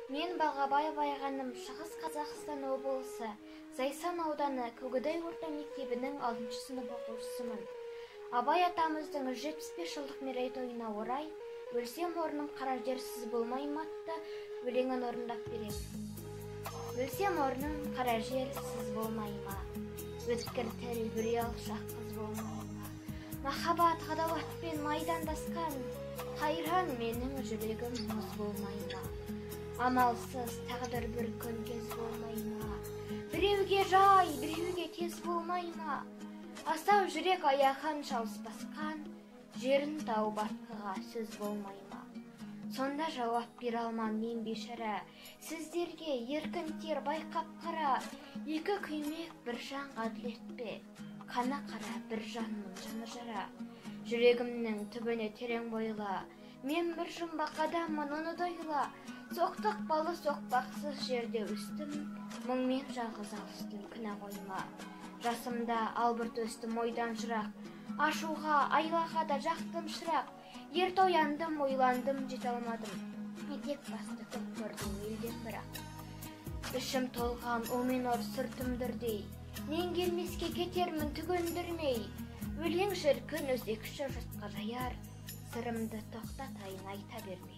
Мен Балғабай байғаным Шығыс Қазақстан облысы Зайсан ауданы Көкідай орта мектебінің 6 сынып оқушысымын. Абай атамыздың 75 жылдық мерейтойына орай «Өлсем орным қара жер сіз болмай ма» атты өлеңін орындап беремін. Өлсем орным қара жер сіз болмай ма, өткір тіл бүре алшақ қыз болмай ма, махаббат ғадауатпен майдандасқан қайран менің жүрегім мұз болмай ма, амалсыз тағдыр бір күн кез болмай ма, біреуге жай біреуге тез болмай ма, асау жүрек аяған шалыс басқан жерін тауып артқыға сөз болмай ма. Сонда жауап бере алман мен бейшара, сіздерге еркін тер байқап қара, екі күймек бір жан ғаділет пе, қана қара бір жанның жаны жара. Жүрегімнің түбіне терең бойла, мен бір жұмбақ адаммын оны дойла, соқтықпалы соқпақсыз жерде өстім, мұңмен жалғыз алыстым күнә қойма. Жасымда албырт өстім ойдан жырақ, ашуға айлаға да жақтым шырақ, ерте ояндым, ойландым, жете алмадым. Етек басты көп көрдім елден бірақ. Ішім толған омен ор сүртімдірдей, мен келмеске кетермін түгендірмей. Өлең шіркін өзекші жұртқа жаяр, сырымды тоқтатайын айта бермей.